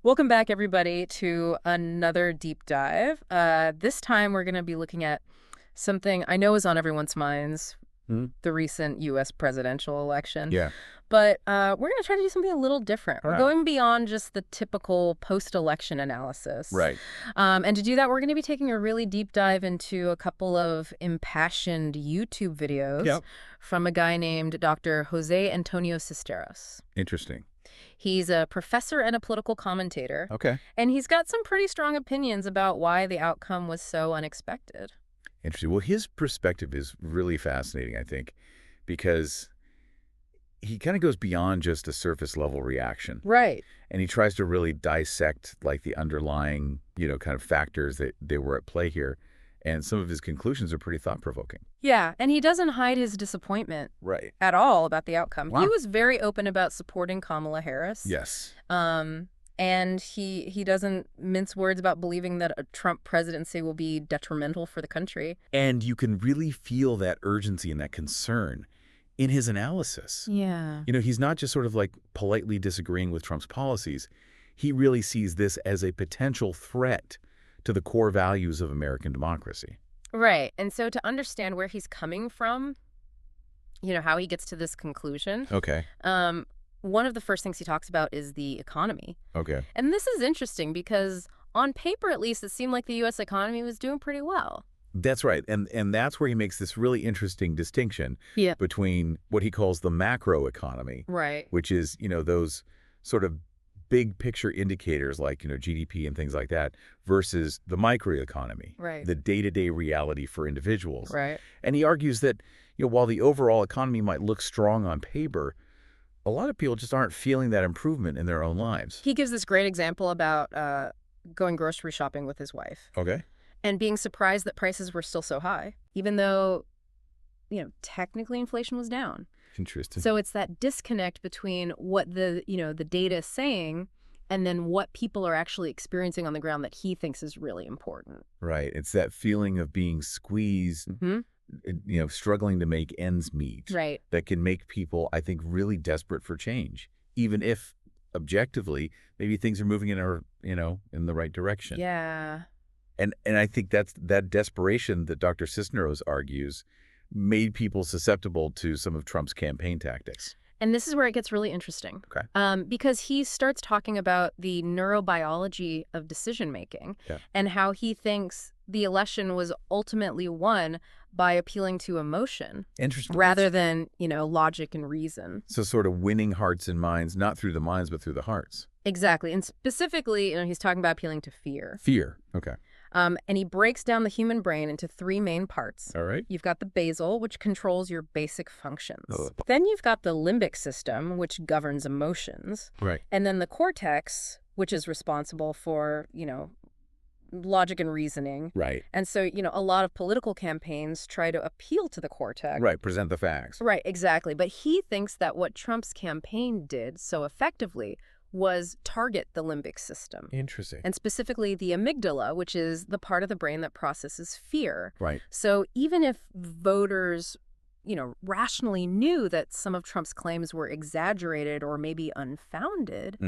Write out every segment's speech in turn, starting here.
Welcome back, everybody, to another deep dive. This time, we're going to be looking at something I know is on everyone's minds, the recent U.S. presidential election. Yeah. But we're going to try to do something a little different. We're Right. going beyond just the typical post-election analysis. Right. And to do that, we're going to be taking a really deep dive into a couple of impassioned YouTube videos from a guy named Dr. Jose Antonio Cisneros. Interesting. He's a professor and a political commentator. Okay. And he's got some pretty strong opinions about why the outcome was so unexpected. Interesting. Well, his perspective is really fascinating, I think, because he kind of goes beyond just a surface level reaction. Right. And he tries to really dissect like the underlying, kind of factors that they were at play here. And some of his conclusions are pretty thought-provoking. Yeah, and he doesn't hide his disappointment at all about the outcome. Wow. He was very open about supporting KamalaHarris. Yes. And he doesn't mince words about believing that a Trump presidency will be detrimental for the country. And you can really feel that urgency and that concern in his analysis. Yeah. He's not just sort of like politely disagreeing with Trump's policies. He really sees this as a potential threat to the core values of American democracy. Right. And so to understand where he's coming from, how he gets to this conclusion. Okay. One of the first things he talks about is the economy. Okay. And this is interesting because on paper, at least, it seemed like the U.S. economy was doing pretty well. That's right. And that's where he makes this really interesting distinction between what he calls the macro economy, right, which is, those sort of big picture indicators like, GDP and things like that, versus the microeconomy, right, the day-to-day reality for individuals. Right. And he argues that, while the overall economy might look strong on paper, a lot of people just aren't feeling that improvement in their own lives. He gives this great example about going grocery shopping with his wife. Okay. And being surprised that prices were still so high, even though, technically inflation was down. Interesting. So it's that disconnect between what the data is saying and then what people are actually experiencing on the ground that he thinks is really important. Right. It's that feeling of being squeezed, struggling to make ends meet. Right. That can make people, I think, really desperate for change, even if objectively maybe things are moving in the right direction. Yeah. And I think that's that desperation that Dr. Cisneros argues made people susceptible to some of Trump's campaign tactics. And this is where it gets really interesting. Okay. Because he starts talking about the neurobiology of decision-making and how he thinks the election was ultimately won by appealing to emotion. Interesting. Rather than, logic and reason. So sort of winning hearts and minds, not through the minds, but through the hearts. Exactly. And specifically, he's talking about appealing to fear. Fear. Okay. And he breaks down the human brain into three main parts. All right. You've got the basal, which controls your basic functions. Then you've got the limbic system, which governs emotions. Right. And then the cortex, which is responsible for, logic and reasoning. Right. And so, a lot of political campaigns try to appeal to the cortex. Right. Present the facts. Right, exactly. But he thinks that what Trump's campaign did so effectively was target the limbic system. Interesting. And specifically the amygdala, which is the part of the brain that processes fear. Right. So even if voters, rationally knew that some of Trump's claims were exaggerated or maybe unfounded,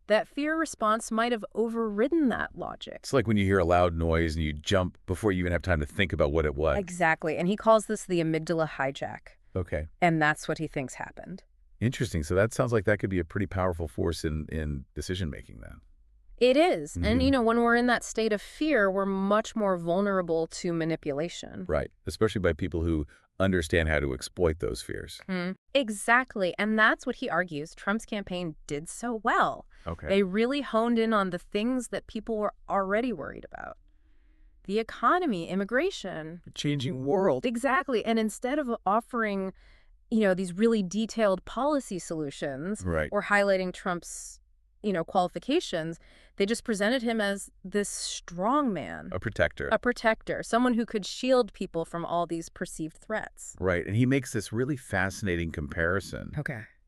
that fear response might have overridden that logic. It's like when you hear a loud noise and you jump before you even have time to think about what it was. Exactly. And he calls this the amygdala hijack. Okay. And that's what he thinks happened. Interesting. So that sounds like that could be a pretty powerful force in decision-making then. It is. And, when we're in that state of fear, we're much more vulnerable to manipulation. Right. Especially by people who understand how to exploit those fears. Exactly. And that's what he argues Trump's campaign did so well. Okay. They really honed in on the things that people were already worried about. The economy, immigration. The changing world. Exactly. And instead of offering these really detailed policy solutions or highlighting Trump's, qualifications, they just presented him as this strong man. A protector. A protector, someone who could shield people from all these perceived threats. Right. And he makes this really fascinating comparison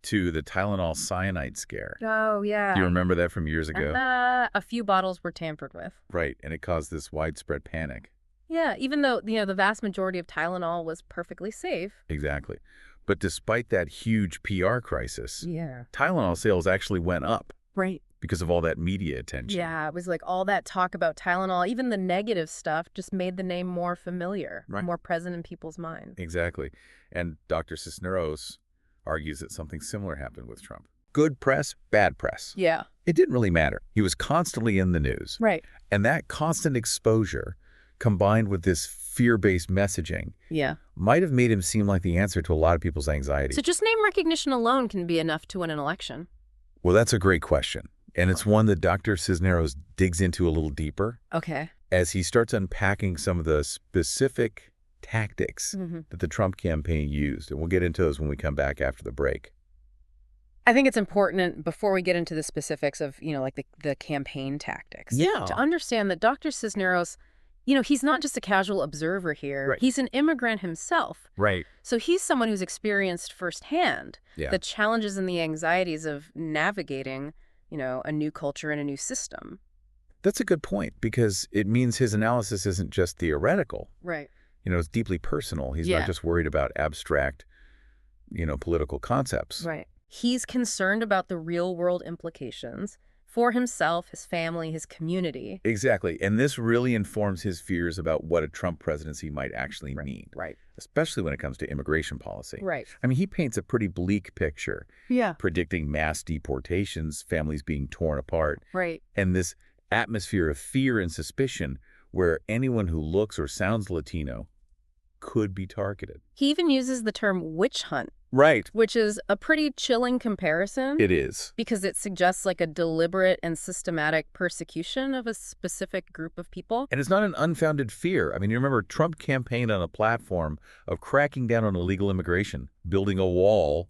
to the Tylenol cyanide scare. Oh, yeah. Do you remember that from years ago? A few bottles were tampered with. Right. And it caused this widespread panic. Yeah, even though, the vast majority of Tylenol was perfectly safe. Exactly. But despite that huge PR crisis, Tylenol sales actually went up. Right. because of all that media attention. Yeah, it was like all that talk about Tylenol, even the negative stuff, just made the name more familiar, more present in people's minds. Exactly. And Dr. Cisneros argues that something similar happened with Trump. Good press, bad press. Yeah. It didn't really matter. He was constantly in the news. Right. And that constant exposure, combined with this fear-based messaging, might have made him seem like the answer to a lot of people's anxiety. So just name recognition alone can be enough to win an election. Well, that's a great question. And it's one that Dr. Cisneros digs into a little deeper. Okay. As he starts unpacking some of the specific tactics that the Trump campaign used. And we'll get into those when we come back after the break. I think it's important, before we get into the specifics of, like the campaign tactics, to understand that Dr. Cisneros, he's not just a casual observer here. He's an immigrant himself. Right. So he's someone who's experienced firsthand the challenges and the anxieties of navigating, a new culture and a new system. That's a good point, because it means his analysis isn't just theoretical. Right. It's deeply personal. He's not just worried about abstract, political concepts. Right. He's concerned about the real-world implications for himself, his family, his community. Exactly. And this really informs his fears about what a Trump presidency might actually mean. Right. Especially when it comes to immigration policy. Right. I mean, he paints a pretty bleak picture. Yeah. Predicting mass deportations, families being torn apart. Right. And this atmosphere of fear and suspicion where anyone who looks or sounds Latino could be targeted. He even uses the term witch hunt. Right. Which is a pretty chilling comparison. It is. Because it suggests like a deliberate and systematic persecution of a specific group of people. And it's not an unfounded fear. I mean, you remember Trump campaigned on a platform of cracking down on illegal immigration, building a wall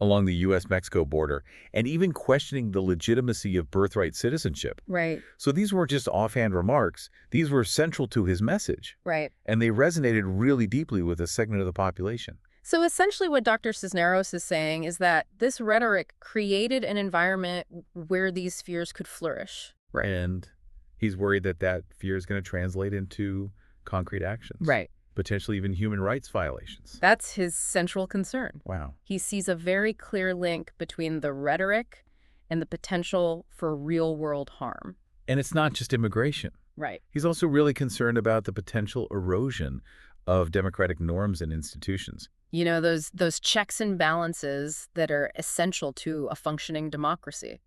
along the U.S.-Mexico border, and even questioning the legitimacy of birthright citizenship. Right. So these weren't just offhand remarks. These were central to his message. Right. And they resonated really deeply with a segment of the population. So essentially what Dr. Cisneros is saying is that this rhetoric created an environment where these fears could flourish. Right. And he's worried that that fear is going to translate into concrete actions. Right. Potentially even human rights violations. That's his central concern. Wow. He sees a very clear link between the rhetoric and the potential for real-world harm. And it's not just immigration. Right. He's also really concerned about the potential erosion of democratic norms and institutions. Those checks and balances that are essential to a functioning democracy.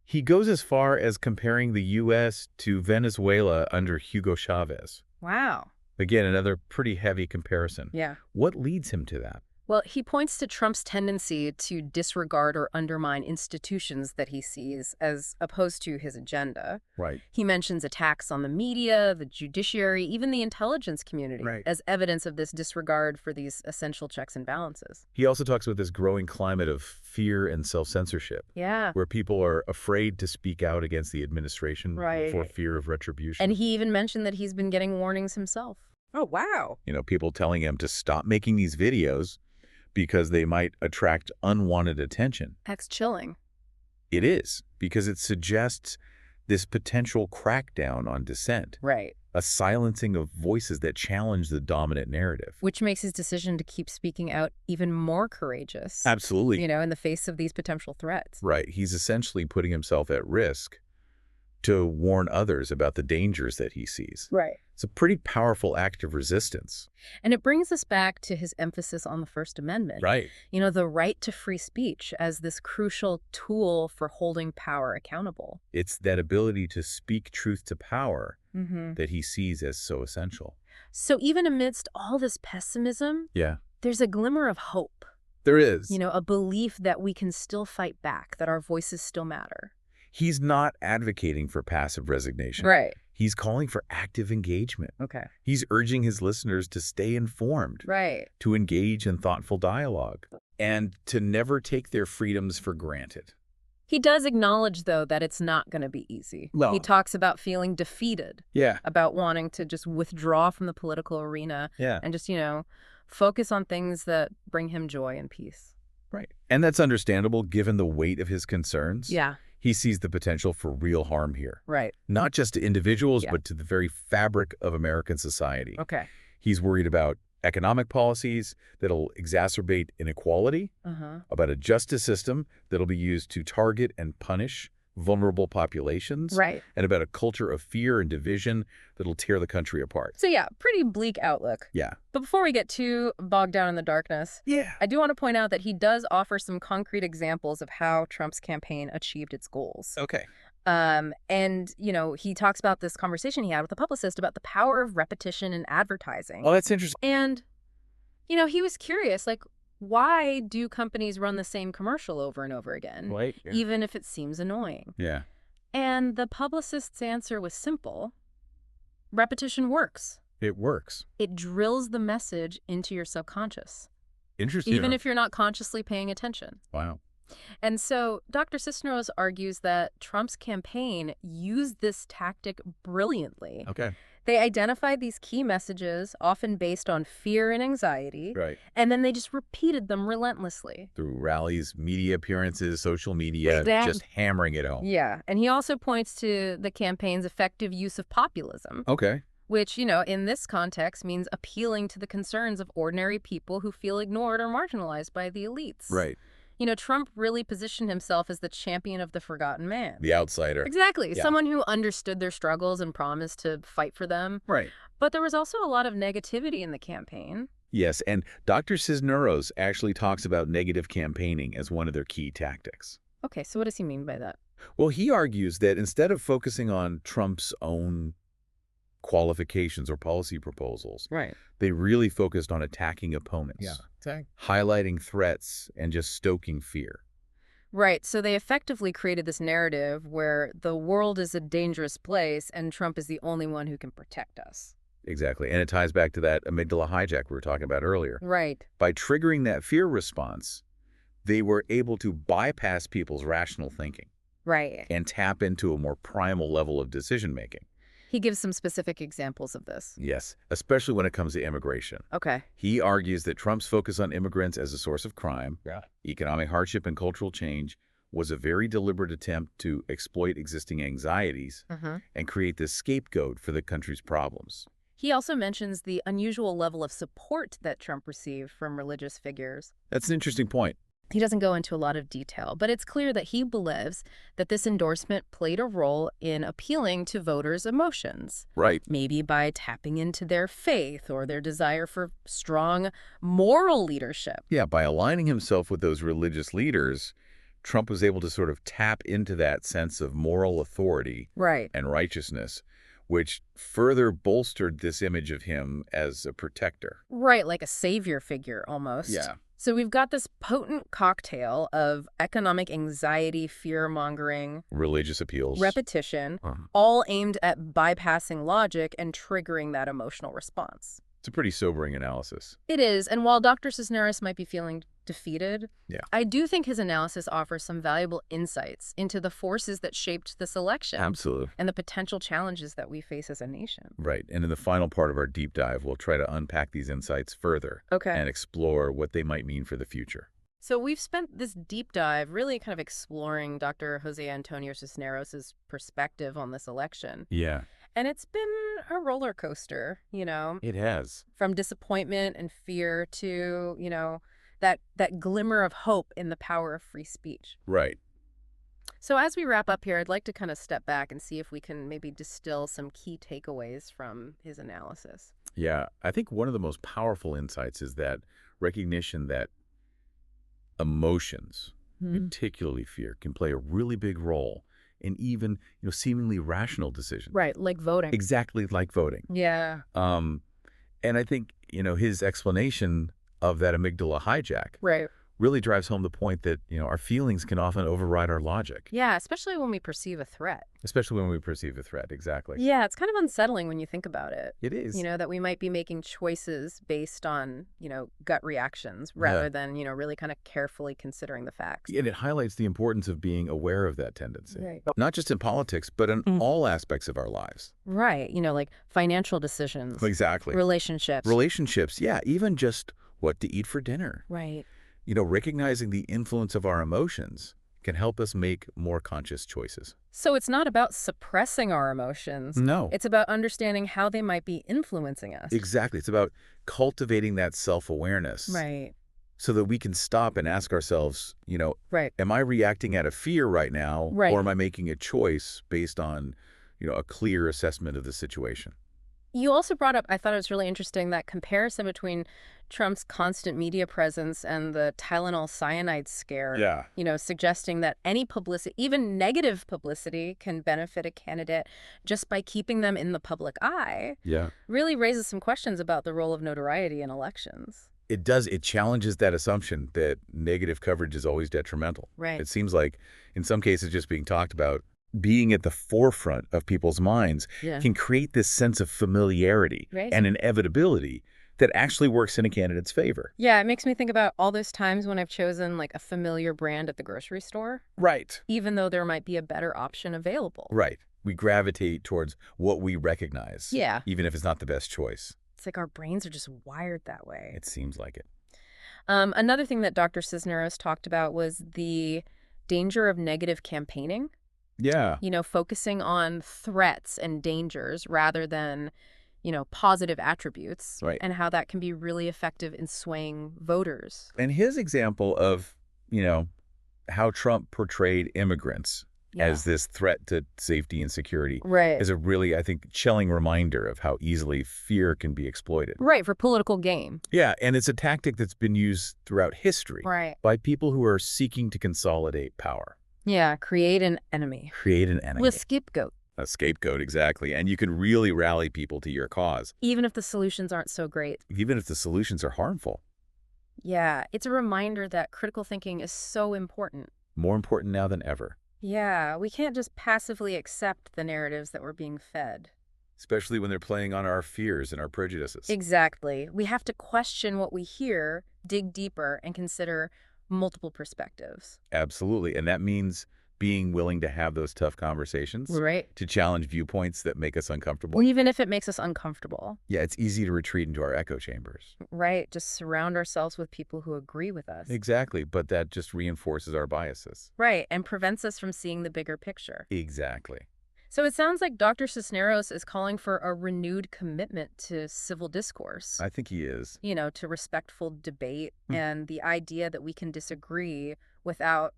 He goes as far as comparing the U.S. to Venezuela under Hugo Chavez. Wow. Again, another pretty heavy comparison. Yeah. What leads him to that? Well, he points to Trump's tendency to disregard or undermine institutions that he sees as opposed to his agenda. Right. He mentions attacks on the media, the judiciary, even the intelligence community as evidence of this disregard for these essential checks and balances. He also talks about this growing climate of fear and self-censorship. Yeah. Where people are afraid to speak out against the administration for fear of retribution. And he even mentioned that he's been getting warnings himself. Oh, wow. People telling him to stop making these videos because they might attract unwanted attention. That's chilling. It is, because it suggests this potential crackdown on dissent. Right. A silencing of voices that challenge the dominant narrative. Which makes his decision to keep speaking out even more courageous. Absolutely. In the face of these potential threats. Right. He's essentially putting himself at risk to warn others about the dangers that he sees. Right. It's a pretty powerful act of resistance. And it brings us back to his emphasis on the First Amendment. Right. The right to free speech as this crucial tool for holding power accountable. It's that ability to speak truth to power that he sees as so essential. So even amidst all this pessimism, there's a glimmer of hope. There is. A belief that we can still fight back, that our voices still matter. He's not advocating for passive resignation. Right. He's calling for active engagement. Okay. He's urging his listeners to stay informed. Right. To engage in thoughtful dialogue. And to never take their freedoms for granted. He does acknowledge, though, that it's not going to be easy. No. He talks about feeling defeated. Yeah. About wanting to just withdraw from the political arena. Yeah. And just, focus on things that bring him joy and peace. Right. And that's understandable given the weight of his concerns. Yeah. He sees the potential for real harm here. Right. Not just to individuals, but to the very fabric of American society. Okay. He's worried about economic policies that'll exacerbate inequality, about a justice system that'll be used to target and punish vulnerable populations, right, and about a culture of fear and division that'll tear the country apart. So yeah, pretty bleak outlook. Yeah. But before we get too bogged down in the darkness, I do want to point out that he does offer some concrete examples of how Trump's campaign achieved its goals. Okay. And, he talks about this conversation he had with a publicist about the power of repetition in advertising. Oh, that's interesting. And, he was curious, like, why do companies run the same commercial over and over again, Right. Yeah. even if it seems annoying? Yeah. And the publicist's answer was simple. Repetition works. It works. It drills the message into your subconscious, Interesting. even if you're not consciously paying attention. Wow. And so Dr. Cisneros argues that Trump's campaign used this tactic brilliantly. Okay. They identified these key messages, often based on fear and anxiety, Right. and then they just repeated them relentlessly. Through rallies, media appearances, social media, just hammering it home. Yeah, and he also points to the campaign's effective use of populism. Okay. Which, in this context means appealing to the concerns of ordinary people who feel ignored or marginalized by the elites. Right. Trump really positioned himself as the champion of the forgotten man. The outsider. Exactly. Yeah. Someone who understood their struggles and promised to fight for them. Right. But there was also a lot of negativity in the campaign. Yes, and Dr. Cisneros actually talks about negative campaigning as one of their key tactics. Okay, so what does he mean by that? Well, he argues that instead of focusing on Trump's own qualifications or policy proposals, Right. they really focused on attacking opponents. Highlighting threats and just stoking fear. Right. So they effectively created this narrative where the world is a dangerous place and Trump is the only one who can protect us. Exactly. And it ties back to that amygdala hijack we were talking about earlier. Right. By triggering that fear response, they were able to bypass people's rational thinking. Right. And tap into a more primal level of decision-making. He gives some specific examples of this. Yes, especially when it comes to immigration. Okay. He argues that Trump's focus on immigrants as a source of crime, economic hardship, and cultural change was a very deliberate attempt to exploit existing anxieties and create this scapegoat for the country's problems. He also mentions the unusual level of support that Trump received from religious figures. That's an interesting point. He doesn't go into a lot of detail, but it's clear that he believes that this endorsement played a role in appealing to voters' emotions. Right. Maybe by tapping into their faith or their desire for strong moral leadership. Yeah, by aligning himself with those religious leaders, Trump was able to sort of tap into that sense of moral authority and righteousness, which further bolstered this image of him as a protector. Right, like a savior figure almost. Yeah. So we've got this potent cocktail of economic anxiety, fear-mongering, religious appeals, repetition, all aimed at bypassing logic and triggering that emotional response. It's a pretty sobering analysis. It is, and while Dr. Cisneros might be feeling defeated, I do think his analysis offers some valuable insights into the forces that shaped this election. Absolutely. And the potential challenges that we face as a nation. Right, and in the final part of our deep dive, we'll try to unpack these insights further and explore what they might mean for the future. So we've spent this deep dive really kind of exploring Dr. Jose Antonio Cisneros' perspective on this election. Yeah. And it's been a roller coaster, It has. From disappointment and fear to, that glimmer of hope in the power of free speech. Right. So as we wrap up here, I'd like to kind of step back and see if we can maybe distill some key takeaways from his analysis. Yeah, I think one of the most powerful insights is that recognition that emotions, particularly fear, can play a really big role in even, seemingly rational decisions. Right, like voting. Exactly like voting. Yeah. And I think, his explanation of that amygdala hijack really drives home the point that, our feelings can often override our logic. Yeah, especially when we perceive a threat. Especially when we perceive a threat, exactly. Yeah, it's kind of unsettling when you think about it. It is. That we might be making choices based on, gut reactions rather than, really kind of carefully considering the facts. And it highlights the importance of being aware of that tendency. Right. Not just in politics, but in all aspects of our lives. Right. Like financial decisions. Exactly. Relationships. Relationships, yeah. Even just what to eat for dinner. Right. Recognizing the influence of our emotions can help us make more conscious choices. So it's not about suppressing our emotions. No. It's about understanding how they might be influencing us. Exactly. It's about cultivating that self-awareness. Right. so that we can stop and ask ourselves, am I reacting out of fear right now, or am I making a choice based on, a clear assessment of the situation? You also brought up, I thought it was really interesting, that comparison between Trump's constant media presence and the Tylenol cyanide scare. Yeah. Suggesting that any publicity, even negative publicity, can benefit a candidate just by keeping them in the public eye. Yeah. Really raises some questions about the role of notoriety in elections. It does. It challenges that assumption that negative coverage is always detrimental. Right. It seems like, in some cases, just being talked about, being at the forefront of people's minds can create this sense of familiarity and inevitability that actually works in a candidate's favor. Yeah, it makes me think about all those times when I've chosen like a familiar brand at the grocery store. Right. Even though there might be a better option available. Right. We gravitate towards what we recognize. Yeah. Even if it's not the best choice. It's like our brains are just wired that way. It seems like it. Another thing that Dr. Cisneros talked about was the danger of negative campaigning. Yeah. Focusing on threats and dangers rather than, positive attributes. Right. And how that can be really effective in swaying voters. And his example of, how Trump portrayed immigrants as this threat to safety and security is a really, I think, chilling reminder of how easily fear can be exploited. Right, for political gain. Yeah, and it's a tactic that's been used throughout history by people who are seeking to consolidate power. Yeah, create an enemy. Create an enemy. With scapegoat. A scapegoat, exactly. And you can really rally people to your cause. Even if the solutions aren't so great. Even if the solutions are harmful. Yeah, it's a reminder that critical thinking is so important. More important now than ever. Yeah, we can't just passively accept the narratives that we're being fed. Especially when they're playing on our fears and our prejudices. Exactly. We have to question what we hear, dig deeper, and consider multiple perspectives. Absolutely. And that means being willing to have those tough conversations. Right. To challenge viewpoints that make us uncomfortable. Even if it makes us uncomfortable. Yeah, it's easy to retreat into our echo chambers. Right. Just surround ourselves with people who agree with us. Exactly. But that just reinforces our biases. Right. And prevents us from seeing the bigger picture. Exactly. So it sounds like Dr. Cisneros is calling for a renewed commitment to civil discourse. I think he is. To respectful debate and the idea that we can disagree without,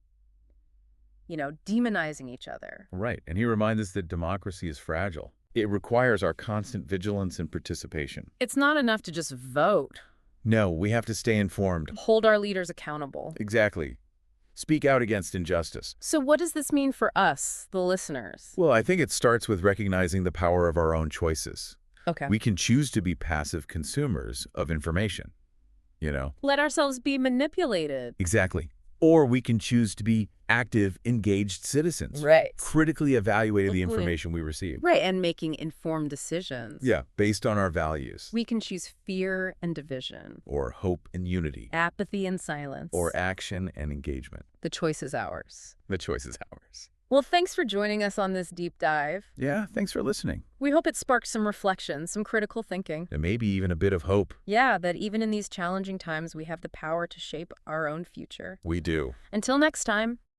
demonizing each other. Right. And he reminds us that democracy is fragile. It requires our constant vigilance and participation. It's not enough to just vote. No, we have to stay informed. Hold our leaders accountable. Exactly. Speak out against injustice. So what does this mean for us, the listeners? Well, I think it starts with recognizing the power of our own choices. Okay. We can choose to be passive consumers of information, Let ourselves be manipulated. Exactly. Or we can choose to be active, engaged citizens. Right. Critically evaluating the information we receive. Right, and making informed decisions. Yeah, based on our values. We can choose fear and division. Or hope and unity. Apathy and silence. Or action and engagement. The choice is ours. The choice is ours. Well, thanks for joining us on this deep dive. Yeah, thanks for listening. We hope it sparked some reflection, some critical thinking. And maybe even a bit of hope. Yeah, that even in these challenging times, we have the power to shape our own future. We do. Until next time.